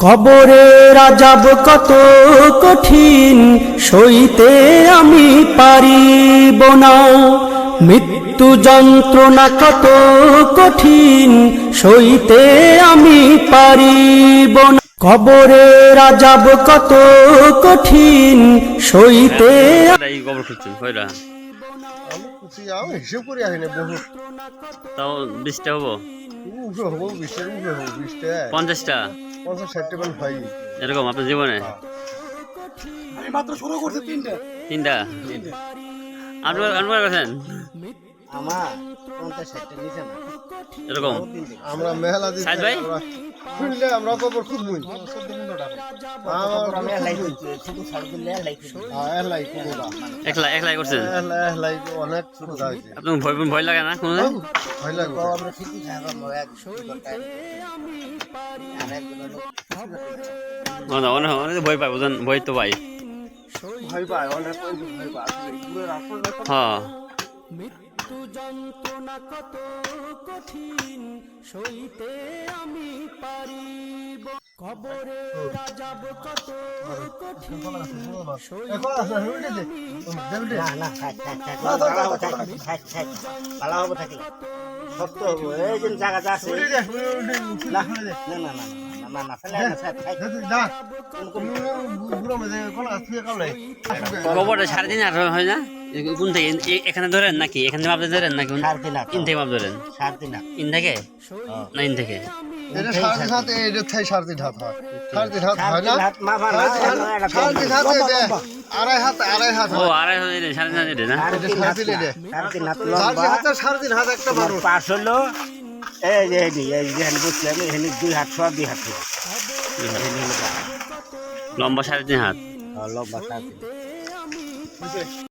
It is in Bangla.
কবরের আযাব কত কঠিন সইতে আমি পারিব না, মৃত্যু যন্ত্রণা কত কঠিন সইতে আমি পারিব না। কবরের আযাব কত কঠিন সইতে এই কবর খুঁজছেন কয়টা? হিসেব করে আসেনি বহুত তাও 20টা হবো, উঠে হবো 20টার উঠে হবো 20টা 50টা 50-60টা মান হয়। এরকম আপনার জীবনে? আমি মাত্র শুরু করছি তিনটা আপনার গেছেন আমার 50-60টা নিচে না এরকম? আমরা মেহলা দিচ্ছি, সাইদ ভাই? আমরা শুনলে আমরা কবর খুঁজবই। আমি লাই করছি শুধু ছাড় দিলে লাই করছি এহলাই কবরা একলাই করছেন? এহলাই অনেক খোঁজা হয়েছে, আপনার ভয় লাগে না কোনো? ভয় লাগবে। তো আমরা ঠিকই থাকবো এক দরকার আর একজন লোক অনেক ভয় পাই, বুঝেন? ভয় তো পাই। ভয় পায় অনেক ভয় পায় আসলে পুরো রাস্তা হ্যাঁ মৃত্যু যন্ত্রণা কত কঠিন সইতে আমি পারিব, কবরের আযাব কত কঠিন এখন আসলে উঠে দে দেউটে না না থাক পালা হবো থাকলে শক্ত হবো এই যে জায়গা যা আছে উঠে দে না না না না না না ফেলে না থাক না বুড়ো মধ্যে কোন আসছে কামলে কবরটা 8.5 হয় না? কোন থেকে এখানে ধরেন নাকি এখানে মাপ ধরেন নাকি ইন থেকে মাপ ধরেন? ইন থেকে না ইন থেকে? এটা 7.5 এটা থাই 7.5 হাত হয়, 7.5 হাত হয় না, মা ভালো 7.5 হাত এটা আড়াই হাত ও আড়াই হয় না, 8.5 না? এটা 7.5 এটা লম্বা 7.5 হাত একটা মানুষ। পাশ হলো এই যে যেখানে বসলাম এখানে 2 হাত সব 2 হাত লম্বা 3.5 হাত। লম্বা 3.5